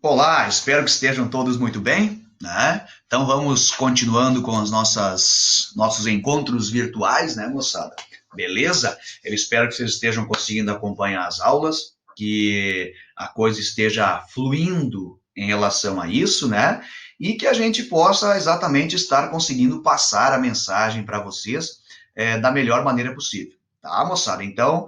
Olá, espero que estejam todos muito bem, né? Então vamos continuando com os nossos encontros virtuais, né, moçada? Beleza? Eu espero que vocês estejam conseguindo acompanhar as aulas, que a coisa esteja fluindo em relação a isso, né? E que a gente possa exatamente estar conseguindo passar a mensagem para vocês da melhor maneira possível. Tá, moçada? Então,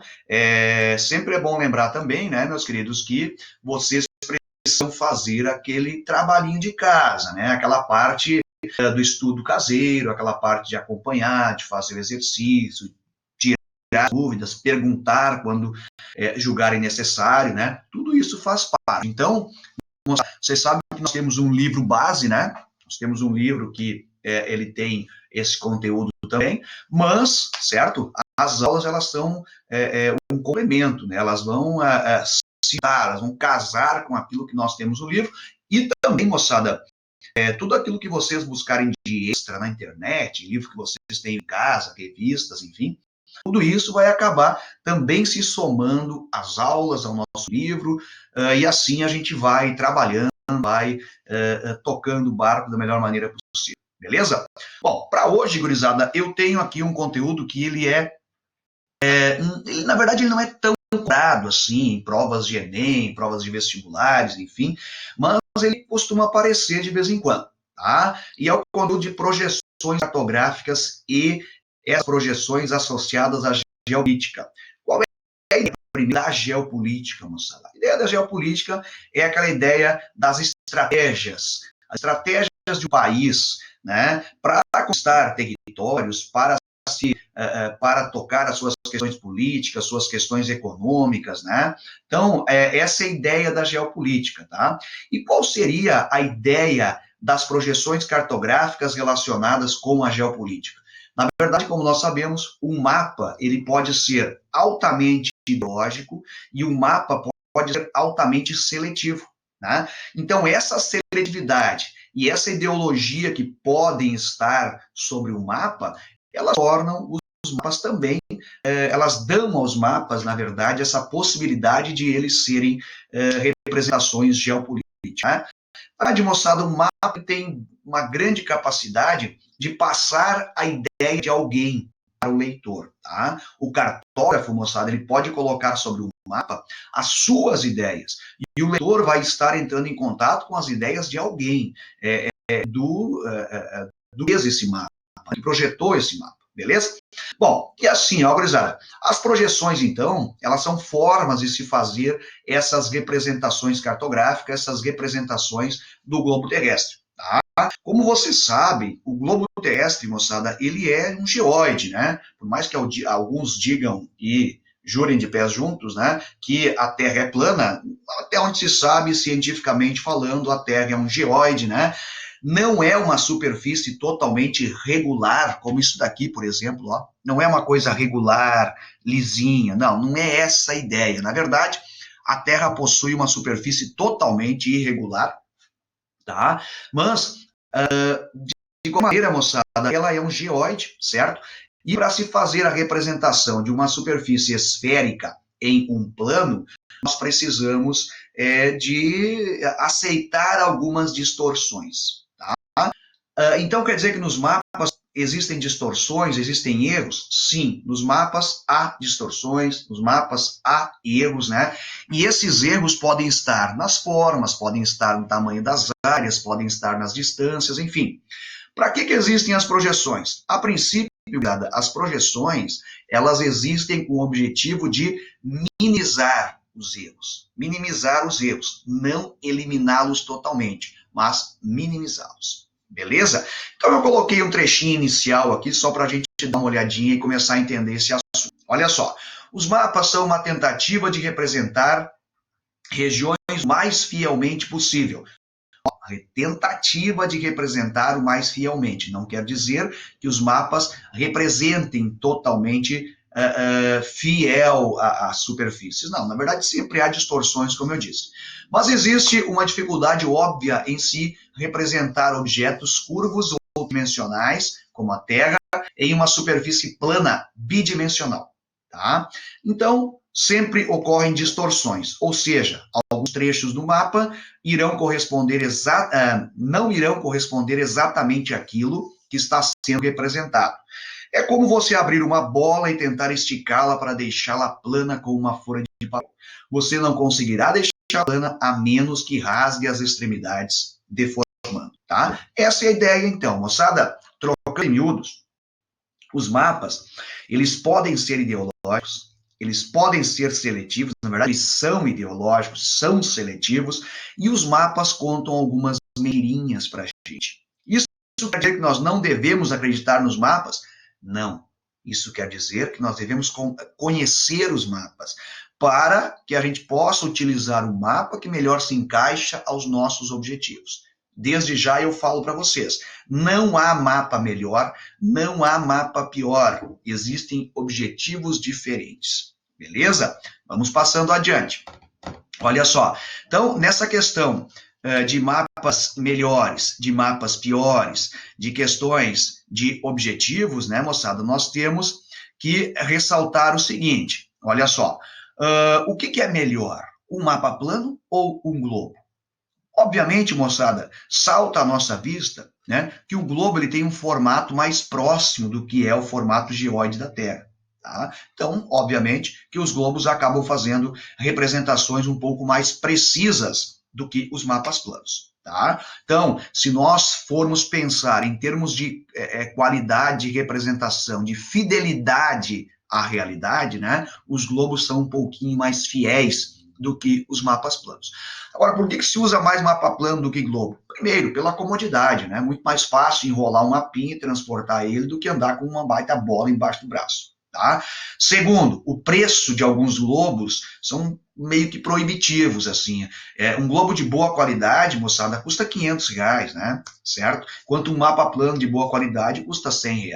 sempre é bom lembrar também, né, meus queridos, que vocês precisam fazer aquele trabalhinho de casa, né? Aquela parte do estudo caseiro, aquela parte de acompanhar, de fazer o exercício, tirar dúvidas, perguntar quando julgarem necessário, né? Tudo isso faz parte. Então, vocês sabem que nós temos um livro base, né? Nós temos um livro que ele tem esse conteúdo também, mas, certo? As aulas, elas são um complemento, né? Elas vão citar, elas vão casar com aquilo que nós temos no livro, e também, moçada, tudo aquilo que vocês buscarem de extra na internet, livro que vocês têm em casa, revistas, enfim, tudo isso vai acabar também se somando às aulas, ao nosso livro, e assim a gente vai trabalhando, vai tocando o barco da melhor maneira possível, beleza? Bom, para hoje, gurizada, eu tenho aqui um conteúdo que ele, na verdade, ele não é tão cobrado assim, em provas de Enem, provas de vestibulares, enfim, mas ele costuma aparecer de vez em quando, tá? E é o conteúdo de projeções cartográficas e as projeções associadas à geopolítica. Qual é a ideia da geopolítica, moçada? A ideia da geopolítica é aquela ideia das estratégias, as estratégias de um país, né, para conquistar territórios, para tocar as suas questões políticas, suas questões econômicas, né? Então, essa é a ideia da geopolítica, tá? E qual seria a ideia das projeções cartográficas relacionadas com a geopolítica? Na verdade, como nós sabemos, um mapa, ele pode ser altamente ideológico e um mapa pode ser altamente seletivo, né? Então, essa seletividade e essa ideologia que podem estar sobre o mapa, elas tornam os mapas também, elas dão aos mapas, na verdade, essa possibilidade de eles serem representações geopolíticas. Né? Na verdade, moçada, o mapa tem uma grande capacidade de passar a ideia de alguém para o leitor. Tá? O cartógrafo, moçada, ele pode colocar sobre o mapa as suas ideias, e o leitor vai estar entrando em contato com as ideias de alguém do que fez esse mapa, que projetou esse mapa. Beleza? Bom, e assim, ó, gurizada, as projeções, então, elas são formas de se fazer essas representações cartográficas, essas representações do globo terrestre, tá? Como você sabe, o globo terrestre, moçada, ele é um geóide, né? Por mais que alguns digam e jurem de pés juntos, né, que a Terra é plana, até onde se sabe, cientificamente falando, a Terra é um geóide, né? Não é uma superfície totalmente regular, como isso daqui, por exemplo, ó. Não é uma coisa regular, lisinha, não é essa a ideia. Na verdade, a Terra possui uma superfície totalmente irregular, tá? Mas, de qualquer maneira, moçada, ela é um geóide, certo? E para se fazer a representação de uma superfície esférica em um plano, nós precisamos de aceitar algumas distorções. Então, quer dizer que nos mapas existem distorções, existem erros? Sim, nos mapas há distorções, nos mapas há erros, né? E esses erros podem estar nas formas, podem estar no tamanho das áreas, podem estar nas distâncias, enfim. Para que existem as projeções? A princípio, as projeções, elas existem com o objetivo de minimizar os erros, não eliminá-los totalmente, mas minimizá-los. Beleza? Então eu coloquei um trechinho inicial aqui só para a gente dar uma olhadinha e começar a entender esse assunto. Olha só, os mapas são uma tentativa de representar regiões o mais fielmente possível. Tentativa de representar o mais fielmente. Não quer dizer que os mapas representem totalmente fiel às superfícies. Não, na verdade sempre há distorções, como eu disse. Mas existe uma dificuldade óbvia em se representar objetos curvos ou dimensionais, como a Terra, em uma superfície plana bidimensional. Tá? Então, sempre ocorrem distorções, ou seja, alguns trechos do mapa não irão corresponder exatamente àquilo que está sendo representado. É como você abrir uma bola e tentar esticá-la para deixá-la plana com uma folha de papel. Você não conseguirá deixá-la plana a menos que rasgue as extremidades, deformando, tá? Essa é a ideia, então, moçada. Trocando em miúdos, os mapas, eles podem ser ideológicos, eles podem ser seletivos, na verdade, eles são ideológicos, são seletivos, e os mapas contam algumas meirinhas para a gente. Isso quer dizer que nós não devemos acreditar nos mapas? Não. Isso quer dizer que nós devemos conhecer os mapas, para que a gente possa utilizar o mapa que melhor se encaixa aos nossos objetivos. Desde já eu falo para vocês, não há mapa melhor, não há mapa pior, existem objetivos diferentes, beleza? Vamos passando adiante. Olha só, então nessa questão de mapas melhores, de mapas piores, de questões de objetivos, né, moçada, nós temos que ressaltar o seguinte, olha só, o que é melhor, um mapa plano ou um globo? Obviamente, moçada, salta à nossa vista, né, que o globo ele tem um formato mais próximo do que é o formato geóide da Terra. Tá? Então, obviamente, que os globos acabam fazendo representações um pouco mais precisas do que os mapas planos. Tá? Então, se nós formos pensar em termos de qualidade de representação, de fidelidade à realidade, né, os globos são um pouquinho mais fiéis do que os mapas planos. Agora, por que se usa mais mapa plano do que globo? Primeiro, pela comodidade, né? Muito mais fácil enrolar um mapinha e transportar ele do que andar com uma baita bola embaixo do braço. Tá? Segundo, o preço de alguns globos são meio que proibitivos, assim. Um globo de boa qualidade, moçada, custa R$500, né? Certo? Enquanto um mapa plano de boa qualidade custa R$100.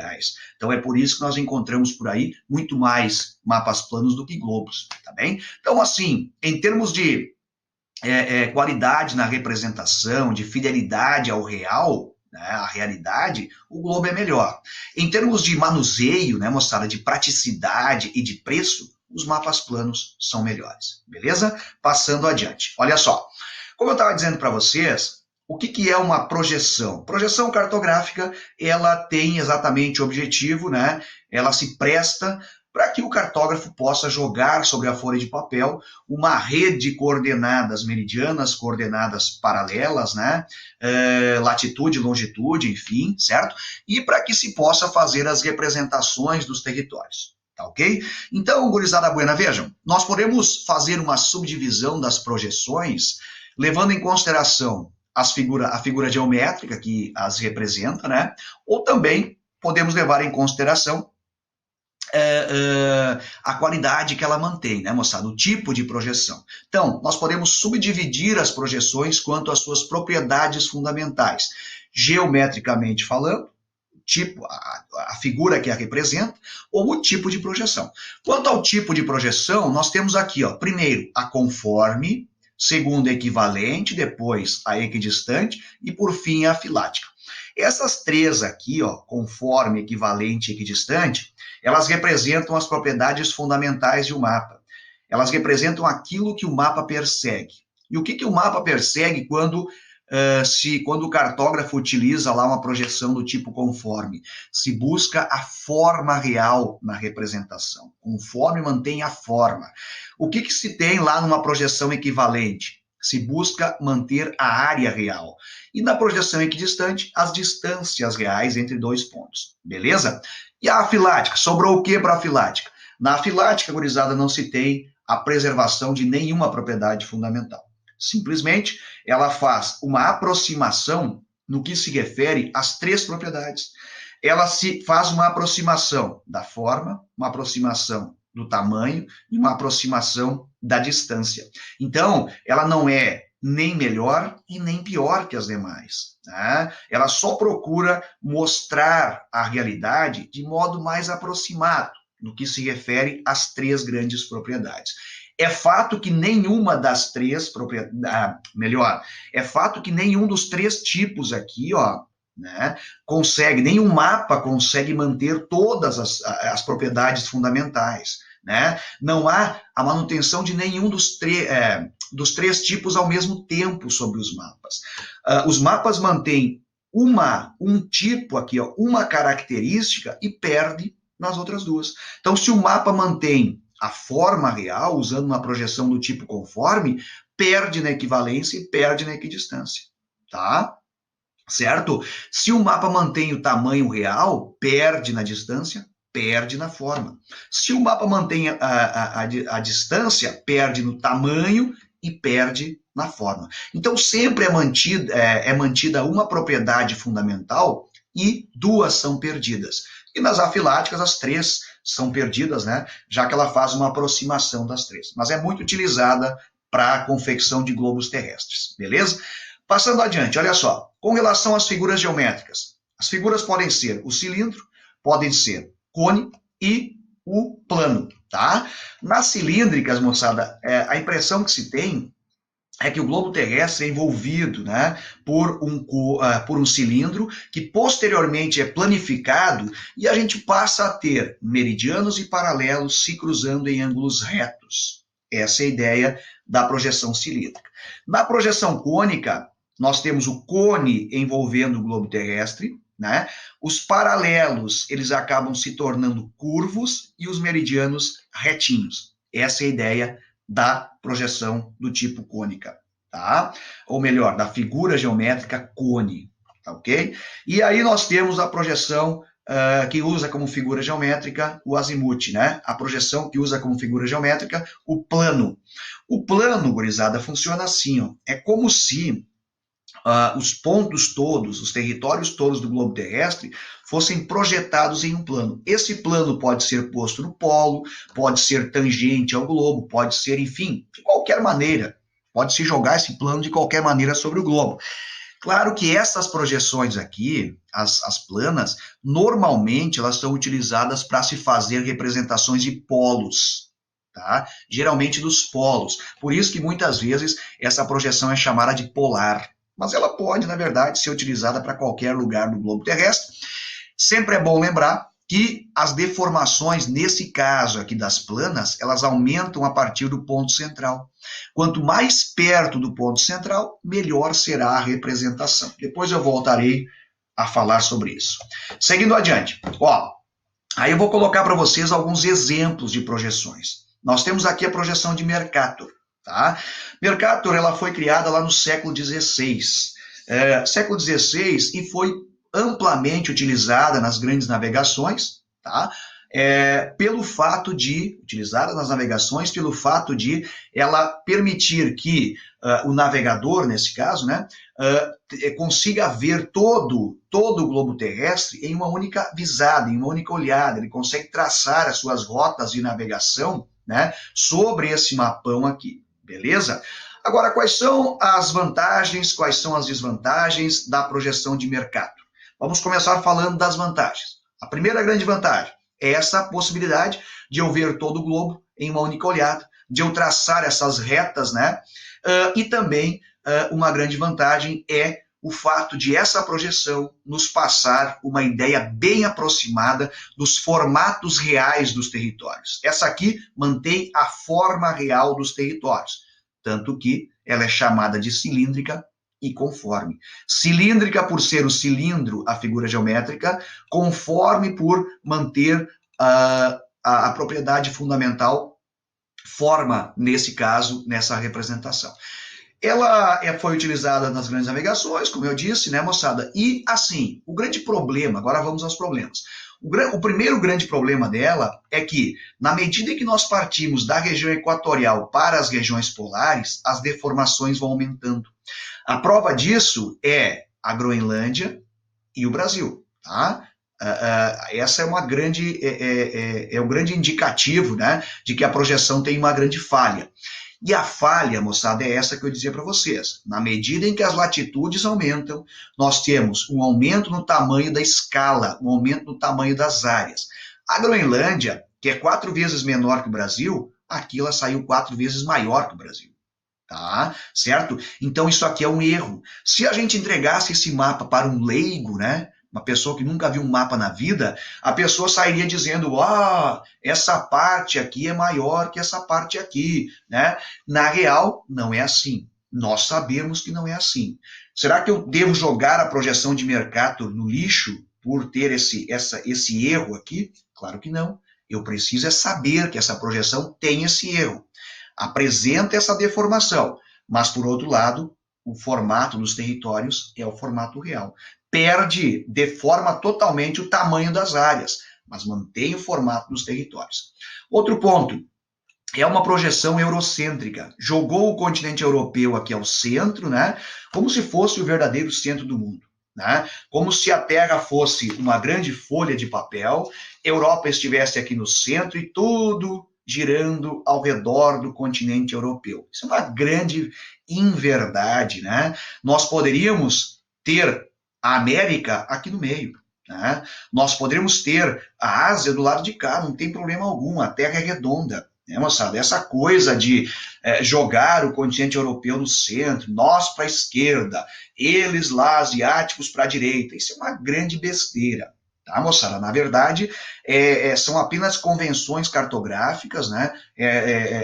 Então é por isso que nós encontramos por aí muito mais mapas planos do que globos, tá bem? Então, assim, em termos de qualidade na representação, de fidelidade ao real, né, a realidade, o globo é melhor. Em termos de manuseio, né, moçada, de praticidade e de preço, os mapas planos são melhores, beleza? Passando adiante. Olha só, como eu estava dizendo para vocês, o que é uma projeção? Projeção cartográfica, ela tem exatamente o objetivo, né? Ela se presta para que o cartógrafo possa jogar sobre a folha de papel uma rede de coordenadas meridianas, coordenadas paralelas, né? Latitude, longitude, enfim, certo? E para que se possa fazer as representações dos territórios. Tá ok? Então, gurizada buena, vejam, nós podemos fazer uma subdivisão das projeções levando em consideração a figura geométrica que as representa, né? Ou também podemos levar em consideração a qualidade que ela mantém, né, moçada? O tipo de projeção. Então, nós podemos subdividir as projeções quanto às suas propriedades fundamentais. Geometricamente falando, tipo, a figura que a representa, ou o tipo de projeção. Quanto ao tipo de projeção, nós temos aqui, ó, primeiro, a conforme, segundo, a equivalente, depois a equidistante e, por fim, a filática. Essas três aqui, ó, conforme, equivalente e equidistante, elas representam as propriedades fundamentais de um mapa. Elas representam aquilo que o mapa persegue. E o que o mapa persegue quando o cartógrafo utiliza lá uma projeção do tipo conforme? Se busca a forma real na representação. Conforme mantém a forma. O que se tem lá numa projeção equivalente? Se busca manter a área real. E na projeção equidistante, as distâncias reais entre dois pontos. Beleza? E a filática? Sobrou o que para a filática? Na filática, gurizada, não se tem a preservação de nenhuma propriedade fundamental. Simplesmente, ela faz uma aproximação no que se refere às três propriedades. Ela se faz uma aproximação da forma, uma aproximação do tamanho e uma aproximação da distância. Então, ela não é nem melhor e nem pior que as demais. Né? Ela só procura mostrar a realidade de modo mais aproximado no que se refere às três grandes propriedades. É fato que nenhuma das três propriedades, é fato que nenhum dos três tipos aqui, ó, né, nenhum mapa consegue manter todas as propriedades fundamentais. né? Não há a manutenção de nenhum dos três tipos ao mesmo tempo sobre os mapas. Os mapas mantêm um tipo aqui, ó, uma característica e perde nas outras duas. Então, se o mapa mantém a forma real, usando uma projeção do tipo conforme, perde na equivalência e perde na equidistância, tá? Certo? Se o mapa mantém o tamanho real, perde na distância, perde na forma. Se o mapa mantém a distância, perde no tamanho e perde na forma. Então, sempre é mantida uma propriedade fundamental e duas são perdidas. E nas afiláticas, as três são perdidas, né? Já que ela faz uma aproximação das três. Mas é muito utilizada para a confecção de globos terrestres, beleza? Passando adiante, olha só. Com relação às figuras geométricas, as figuras podem ser o cilindro, podem ser cone e o plano, tá? Nas cilíndricas, moçada, a impressão que se tem é que o globo terrestre é envolvido, né, por um cilindro que posteriormente é planificado e a gente passa a ter meridianos e paralelos se cruzando em ângulos retos. Essa é a ideia da projeção cilíndrica. Na projeção cônica, nós temos o cone envolvendo o globo terrestre, né? Os paralelos, eles acabam se tornando curvos e os meridianos retinhos. Essa é a ideia da projeção do tipo cônica, tá? Ou melhor, da figura geométrica cone, tá ok? E aí nós temos a projeção que usa como figura geométrica o azimuth, né? A projeção que usa como figura geométrica o plano. O plano, gurizada, funciona assim, ó. É como se os pontos todos, os territórios todos do globo terrestre fossem projetados em um plano. Esse plano pode ser posto no polo, pode ser tangente ao globo, pode ser, enfim, de qualquer maneira. Pode-se jogar esse plano de qualquer maneira sobre o globo. Claro que essas projeções aqui, as planas, normalmente elas são utilizadas para se fazer representações de polos, tá? Geralmente dos polos. Por isso que muitas vezes essa projeção é chamada de polar. Mas ela pode, na verdade, ser utilizada para qualquer lugar do globo terrestre. Sempre é bom lembrar que as deformações, nesse caso aqui das planas, elas aumentam a partir do ponto central. Quanto mais perto do ponto central, melhor será a representação. Depois eu voltarei a falar sobre isso. Seguindo adiante, ó, aí eu vou colocar para vocês alguns exemplos de projeções. Nós temos aqui a projeção de Mercator. Tá? Mercator ela foi criada lá no século XVI. Século XVI e foi amplamente utilizada nas grandes navegações, tá? Pelo fato de, utilizada nas navegações, pelo fato de ela permitir que o navegador, nesse caso, né, consiga ver todo o globo terrestre em uma única visada, em uma única olhada. Ele consegue traçar as suas rotas de navegação, né, sobre esse mapão aqui. Beleza? Agora, quais são as vantagens, quais são as desvantagens da projeção de Mercator? Vamos começar falando das vantagens. A primeira grande vantagem é essa possibilidade de eu ver todo o globo em uma única olhada, de eu traçar essas retas, né? E também uma grande vantagem é o fato de essa projeção nos passar uma ideia bem aproximada dos formatos reais dos territórios. Essa aqui mantém a forma real dos territórios, tanto que ela é chamada de cilíndrica e conforme. Cilíndrica por ser o cilindro, a figura geométrica, conforme por manter a propriedade fundamental, forma, nesse caso, nessa representação. Ela foi utilizada nas grandes navegações, como eu disse, né, moçada? E, assim, o grande problema, agora vamos aos problemas. O primeiro grande problema dela é que, na medida em que nós partimos da região equatorial para as regiões polares, as deformações vão aumentando. A prova disso é a Groenlândia e o Brasil, tá? Essa é um grande indicativo, né, de que a projeção tem uma grande falha. E a falha, moçada, é essa que eu dizia para vocês. Na medida em que as latitudes aumentam, nós temos um aumento no tamanho da escala, um aumento no tamanho das áreas. A Groenlândia, que é 4 vezes menor que o Brasil, aqui ela saiu 4 vezes maior que o Brasil. Tá? Certo? Então isso aqui é um erro. Se a gente entregasse esse mapa para um leigo, né, uma pessoa que nunca viu um mapa na vida, a pessoa sairia dizendo, essa parte aqui é maior que essa parte aqui, né? Na real, não é assim. Nós sabemos que não é assim. Será que eu devo jogar a projeção de Mercator no lixo por ter esse erro aqui? Claro que não. Eu preciso é saber que essa projeção tem esse erro, apresenta essa deformação, mas, por outro lado, o formato dos territórios é o formato real. Deforma totalmente o tamanho das áreas, mas mantém o formato dos territórios. Outro ponto, é uma projeção eurocêntrica. Jogou o continente europeu aqui ao centro, né? Como se fosse o verdadeiro centro do mundo, né? Como se a Terra fosse uma grande folha de papel, Europa estivesse aqui no centro e tudo girando ao redor do continente europeu. Isso é uma grande inverdade, né? Nós poderíamos ter a América aqui no meio, né? Nós poderíamos ter a Ásia do lado de cá, não tem problema algum, a Terra é redonda. Moçada, essa coisa de jogar o continente europeu no centro, nós para a esquerda, eles lá, asiáticos, para a direita, isso é uma grande besteira, tá, moçada? Na verdade, são apenas convenções cartográficas, né?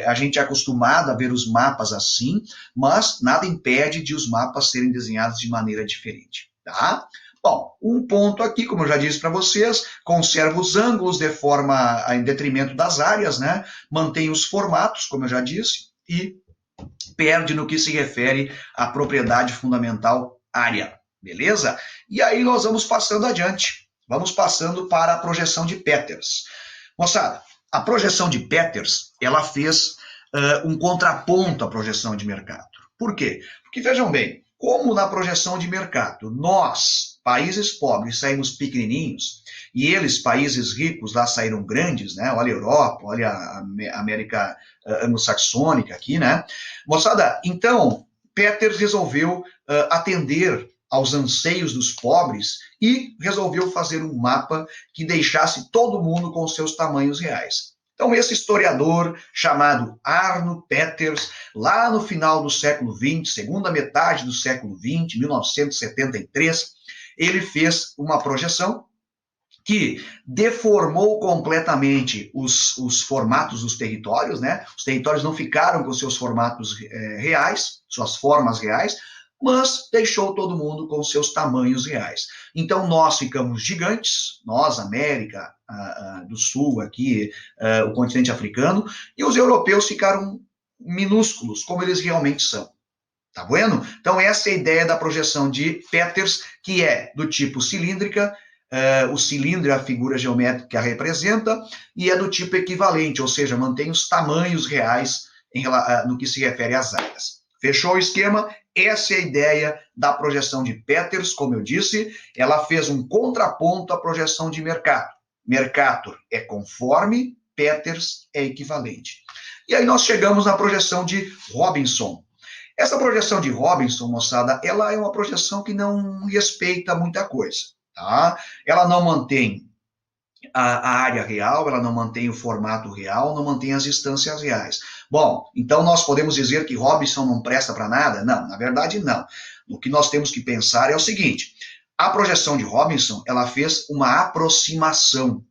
A gente é acostumado a ver os mapas assim, mas nada impede de os mapas serem desenhados de maneira diferente, tá? Bom, um ponto aqui, como eu já disse para vocês, conserva os ângulos de forma em detrimento das áreas, né? Mantém os formatos, como eu já disse, e perde no que se refere à propriedade fundamental área, beleza? E aí nós vamos passando adiante, vamos passando para a projeção de Peters. Moçada, a projeção de Peters, ela fez um contraponto à projeção de Mercator. Por quê? Porque, vejam bem, como na projeção de Mercator, nós, países pobres, saímos pequenininhos, e eles, países ricos, lá saíram grandes, né? Olha a Europa, olha a América anglo-saxônica aqui, né? Moçada, então, Peters resolveu atender aos anseios dos pobres e resolveu fazer um mapa que deixasse todo mundo com seus tamanhos reais. Então, esse historiador chamado Arno Peters, lá no final do século XX, segunda metade do século XX, 1973, ele fez uma projeção que deformou completamente os formatos dos territórios, né? Os territórios não ficaram com seus formatos reais, suas formas reais, mas deixou todo mundo com seus tamanhos reais. Então, nós ficamos gigantes, nós, América do Sul, aqui, o continente africano, e os europeus ficaram minúsculos, como eles realmente são. Tá vendo? Então, essa é a ideia da projeção de Peters, que é do tipo cilíndrica, o cilindro é a figura geométrica que a representa, e é do tipo equivalente, ou seja, mantém os tamanhos reais no que se refere às áreas. Fechou o esquema? Essa é a ideia da projeção de Peters, como eu disse, ela fez um contraponto à projeção de Mercator. Mercator é conforme, Peters é equivalente. E aí nós chegamos na projeção de Robinson. Essa projeção de Robinson, moçada, ela é uma projeção que não respeita muita coisa, tá? Ela não mantém a área real, ela não mantém o formato real, não mantém as distâncias reais. Bom, então nós podemos dizer que Robinson não presta para nada? Não, na verdade não. O que nós temos que pensar é o seguinte, a projeção de Robinson, ela fez uma aproximação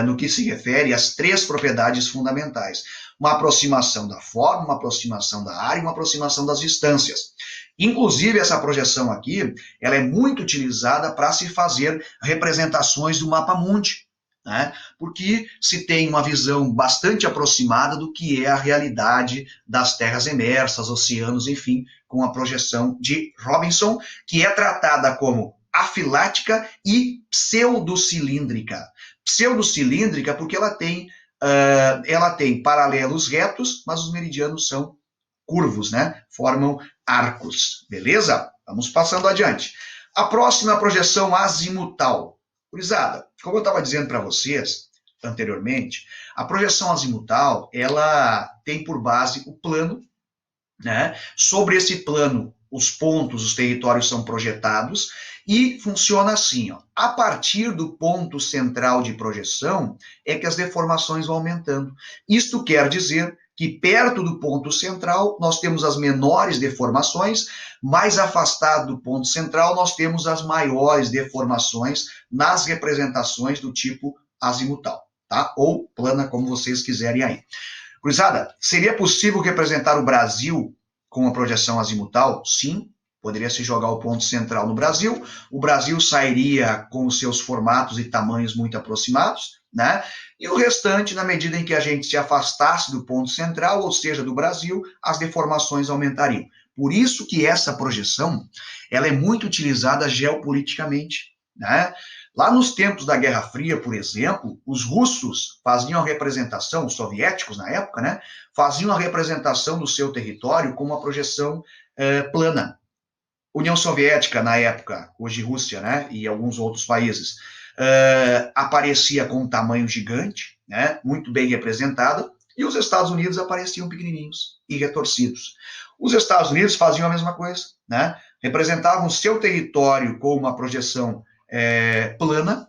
no que se refere às três propriedades fundamentais. Uma aproximação da forma, uma aproximação da área e uma aproximação das distâncias. Inclusive, essa projeção aqui, ela é muito utilizada para se fazer representações do mapa mundi, né? Porque se tem uma visão bastante aproximada do que é a realidade das terras emersas, oceanos, enfim, com a projeção de Robinson, que é tratada como afilática e pseudocilíndrica. Pseudocilíndrica porque ela tem paralelos retos, mas os meridianos são curvos, né? Formam arcos, beleza? Vamos passando adiante. A próxima projeção azimutal. Gurizada, como eu estava dizendo para vocês anteriormente, a projeção azimutal, ela tem por base o plano, né? Sobre esse plano, os pontos, os territórios são projetados e funciona assim, ó. A partir do ponto central de projeção é que as deformações vão aumentando. Isto quer dizer que perto do ponto central nós temos as menores deformações, mais afastado do ponto central nós temos as maiores deformações nas representações do tipo azimutal, tá? Ou plana, como vocês quiserem aí. Cruzada, seria possível representar o Brasil com uma projeção azimutal? Sim, poderia se jogar o ponto central no Brasil, o Brasil sairia com os seus formatos e tamanhos muito aproximados, né? E o restante, na medida em que a gente se afastasse do ponto central, ou seja, do Brasil, as deformações aumentariam. Por isso que essa projeção, ela é muito utilizada geopoliticamente, né? Lá nos tempos da Guerra Fria, por exemplo, os russos faziam a representação, os soviéticos na época, né, faziam a representação do seu território com uma projeção plana. União Soviética, na época, hoje Rússia, né, e alguns outros países, aparecia com um tamanho gigante, né, muito bem representada, e os Estados Unidos apareciam pequenininhos e retorcidos. Os Estados Unidos faziam a mesma coisa, né, representavam o seu território com uma projeção plana.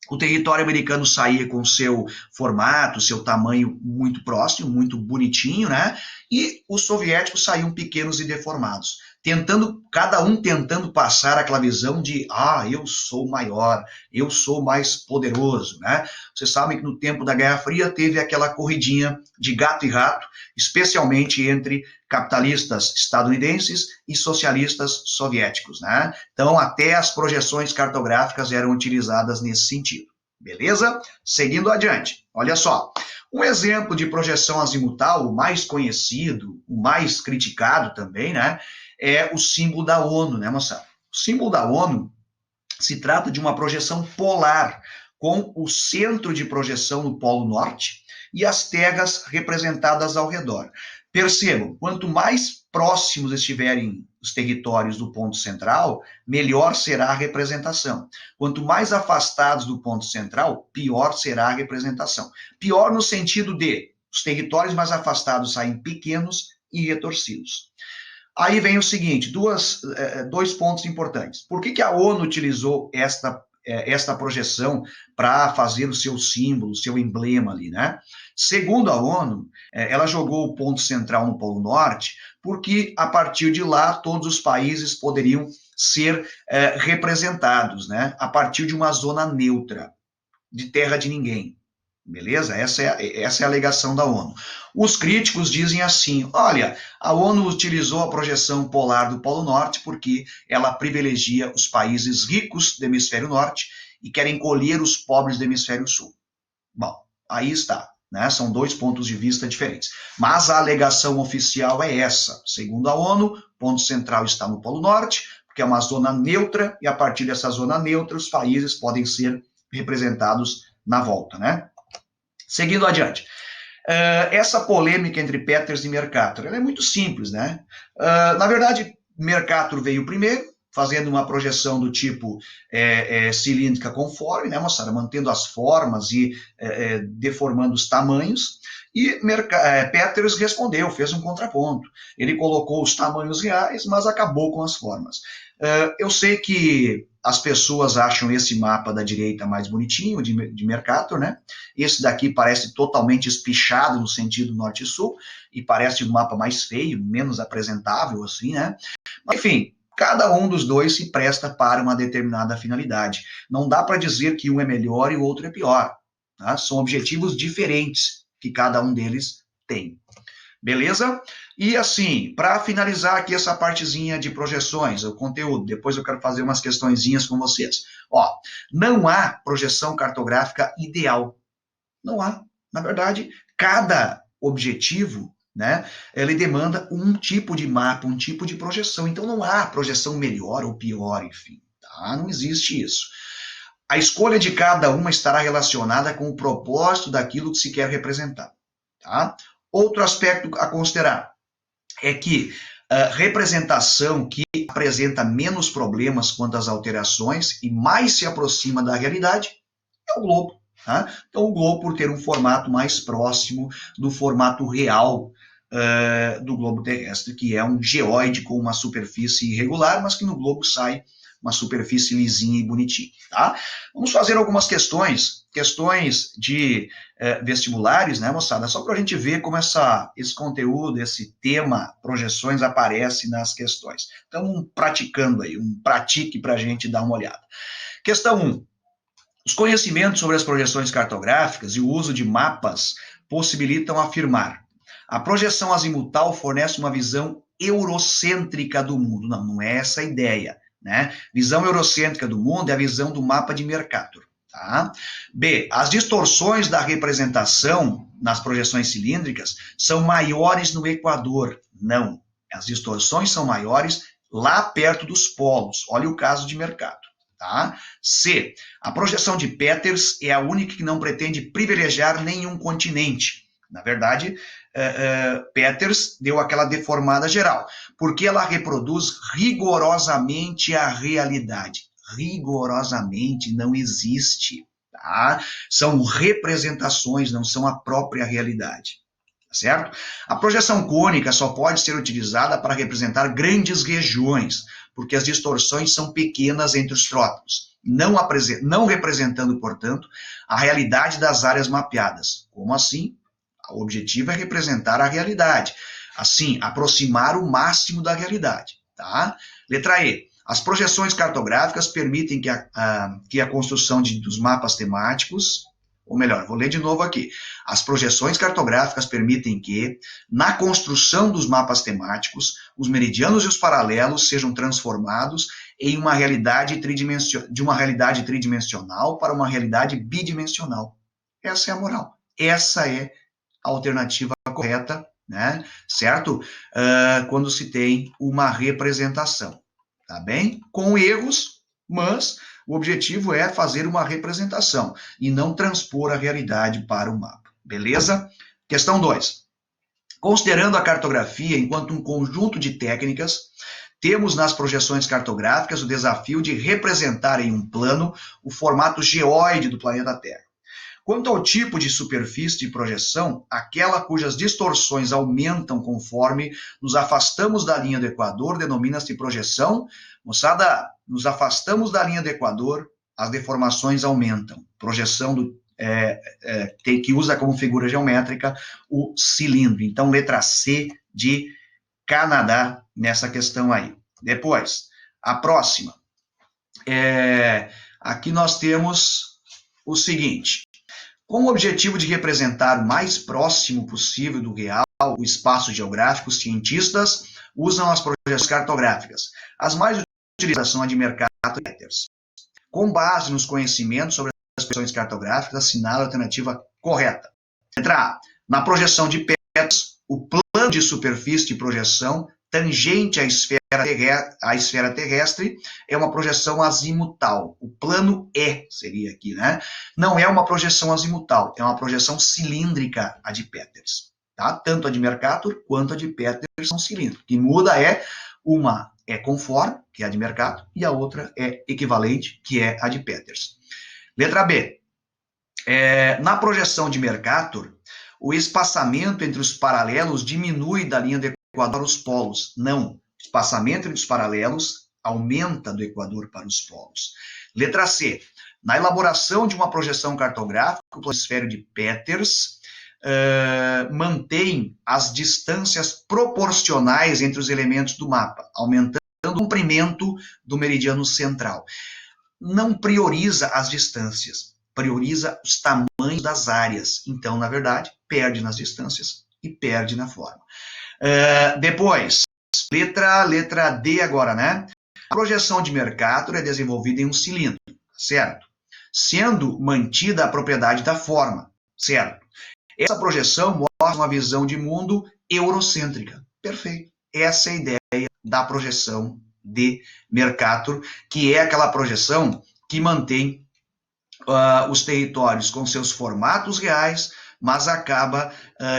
O território americano saía com seu formato, seu tamanho muito próximo, muito bonitinho, né? E os soviéticos saíam pequenos e deformados, cada um tentando passar aquela visão de eu sou maior, eu sou mais poderoso, né? Vocês sabem que no tempo da Guerra Fria teve aquela corridinha de gato e rato, especialmente entre capitalistas estadunidenses e socialistas soviéticos, né? Então, até as projeções cartográficas eram utilizadas nesse sentido. Beleza? Seguindo adiante. Olha só. Um exemplo de projeção azimutal, o mais conhecido, o mais criticado também, né? É o símbolo da ONU, né, moçada? O símbolo da ONU se trata de uma projeção polar, com o centro de projeção no Polo Norte e as terras representadas ao redor. Percebam, quanto mais próximos estiverem os territórios do ponto central, melhor será a representação. Quanto mais afastados do ponto central, pior será a representação. Pior no sentido de os territórios mais afastados saem pequenos e retorcidos. Aí vem o seguinte, dois pontos importantes. Por que a ONU utilizou esta projeção para fazer o seu símbolo, o seu emblema ali, né? Segundo a ONU, ela jogou o ponto central no Polo Norte, porque a partir de lá todos os países poderiam ser representados, né? A partir de uma zona neutra, de terra de ninguém. Beleza? Essa é a alegação da ONU. Os críticos dizem assim, olha, a ONU utilizou a projeção polar do Polo Norte porque ela privilegia os países ricos do hemisfério norte e quer encolher os pobres do hemisfério sul. Bom, aí está, né? São dois pontos de vista diferentes. Mas a alegação oficial é essa. Segundo a ONU, o ponto central está no Polo Norte, porque é uma zona neutra e a partir dessa zona neutra os países podem ser representados na volta, né? Seguindo adiante. Essa polêmica entre Peters e Mercator, ela é muito simples, né? Na verdade, Mercator veio primeiro, fazendo uma projeção do tipo cilíndrica conforme, né, moçada? Mantendo as formas e deformando os tamanhos. E Peters respondeu, fez um contraponto. Ele colocou os tamanhos reais, mas acabou com as formas. Eu sei que as pessoas acham esse mapa da direita mais bonitinho, de Mercator, né? Esse daqui parece totalmente espichado no sentido norte e sul, e parece um mapa mais feio, menos apresentável, assim, né? Mas, enfim, cada um dos dois se presta para uma determinada finalidade. Não dá para dizer que um é melhor e o outro é pior. Tá? São objetivos diferentes que cada um deles tem. Beleza? E assim, para finalizar aqui essa partezinha de projeções, o conteúdo, depois eu quero fazer umas questõezinhas com vocês. Ó, não há projeção cartográfica ideal. Não há. Na verdade, cada objetivo, né, ele demanda um tipo de mapa, um tipo de projeção. Então não há projeção melhor ou pior, enfim. Tá? Não existe isso. A escolha de cada uma estará relacionada com o propósito daquilo que se quer representar. Tá? Outro aspecto a considerar é que a representação que apresenta menos problemas quanto às alterações e mais se aproxima da realidade é o globo. Tá? Então, o globo, por ter um formato mais próximo do formato real do globo terrestre, que é um geóide com uma superfície irregular, mas que no globo sai uma superfície lisinha e bonitinha, tá? Vamos fazer algumas questões de vestibulares, né, moçada? Só para a gente ver como esse conteúdo, esse tema, projeções, aparece nas questões. Então, praticando aí, um pratique para a gente dar uma olhada. Questão 1. Os conhecimentos sobre as projeções cartográficas e o uso de mapas possibilitam afirmar: a projeção azimutal fornece uma visão eurocêntrica do mundo. Não, não é essa a ideia, né? Visão eurocêntrica do mundo é a visão do mapa de Mercator. Tá? B. As distorções da representação nas projeções cilíndricas são maiores no Equador. Não. As distorções são maiores lá perto dos polos. Olha o caso de Mercator. Tá? C. A projeção de Peters é a única que não pretende privilegiar nenhum continente. Na verdade, Peters deu aquela deformada geral, porque ela reproduz rigorosamente a realidade. Rigorosamente não existe. Tá? São representações, não são a própria realidade. Certo? A projeção cônica só pode ser utilizada para representar grandes regiões, porque as distorções são pequenas entre os trópicos, não representando, portanto, a realidade das áreas mapeadas. Como assim? O objetivo é representar a realidade. Assim, aproximar o máximo da realidade. Tá? Letra E. As projeções cartográficas permitem que a construção dos mapas temáticos, ou melhor, vou ler de novo aqui. As projeções cartográficas permitem que, na construção dos mapas temáticos, os meridianos e os paralelos sejam transformados em uma realidade de uma realidade tridimensional para uma realidade bidimensional. Essa é a moral. Essa é a alternativa correta, né? Certo? Quando se tem uma representação. Tá bem? Com erros, mas o objetivo é fazer uma representação e não transpor a realidade para o mapa. Beleza? Questão 2. Considerando a cartografia enquanto um conjunto de técnicas, temos nas projeções cartográficas o desafio de representar em um plano o formato geóide do planeta Terra. Quanto ao tipo de superfície de projeção, aquela cujas distorções aumentam conforme nos afastamos da linha do Equador denomina-se projeção. Moçada, nos afastamos da linha do Equador, as deformações aumentam. Projeção que usa como figura geométrica o cilindro. Então, letra C de Canadá nessa questão aí. Depois, a próxima. Aqui nós temos o seguinte. Com o objetivo de representar o mais próximo possível do real o espaço geográfico, os cientistas usam as projeções cartográficas. As mais utilizadas são a de Mercator e Peters. Com base nos conhecimentos sobre as projeções cartográficas, assinala a alternativa correta. Letra A. Na projeção de Peters, o plano de superfície de projeção tangente à esfera terrestre é uma projeção azimutal. O plano seria aqui, né? Não é uma projeção azimutal, é uma projeção cilíndrica a de Peters. Tá? Tanto a de Mercator quanto a de Peters são cilíndricas. O que muda uma é conforme, que é a de Mercator, e a outra é equivalente, que é a de Peters. Letra B. Na projeção de Mercator, o espaçamento entre os paralelos diminui da linha do Equador aos polos. Não. O espaçamento entre os paralelos aumenta do Equador para os polos. Letra C. Na elaboração de uma projeção cartográfica, o planisfério de Peters mantém as distâncias proporcionais entre os elementos do mapa, aumentando o comprimento do meridiano central. Não prioriza as distâncias, prioriza os tamanhos das áreas. Então, na verdade, perde nas distâncias e perde na forma. Depois, letra D agora, né? A projeção de Mercator é desenvolvida em um cilindro, certo? Sendo mantida a propriedade da forma, certo? Essa projeção mostra uma visão de mundo eurocêntrica. Perfeito. Essa é a ideia da projeção de Mercator, que é aquela projeção que mantém os territórios com seus formatos reais, mas acaba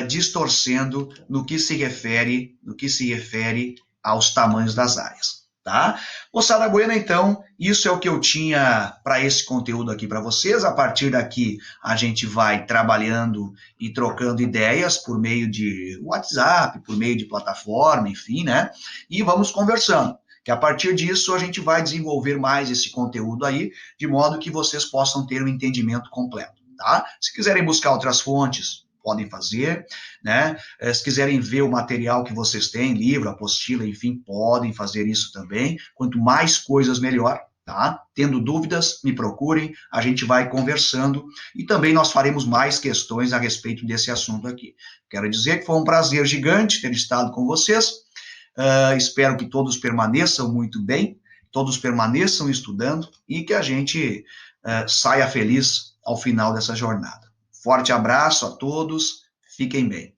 distorcendo no que se refere aos tamanhos das áreas. Tá? Moçada Buena, então, isso é o que eu tinha para esse conteúdo aqui para vocês. A partir daqui, a gente vai trabalhando e trocando ideias por meio de WhatsApp, por meio de plataforma, enfim, né? E vamos conversando. Que a partir disso a gente vai desenvolver mais esse conteúdo aí, de modo que vocês possam ter um entendimento completo, tá? Se quiserem buscar outras fontes, podem fazer, né? Se quiserem ver o material que vocês têm, livro, apostila, enfim, podem fazer isso também. Quanto mais coisas, melhor, tá? Tendo dúvidas, me procurem, a gente vai conversando e também nós faremos mais questões a respeito desse assunto aqui. Quero dizer que foi um prazer gigante ter estado com vocês. Espero que todos permaneçam muito bem, todos permaneçam estudando e que a gente saia feliz ao final dessa jornada. Forte abraço a todos, fiquem bem.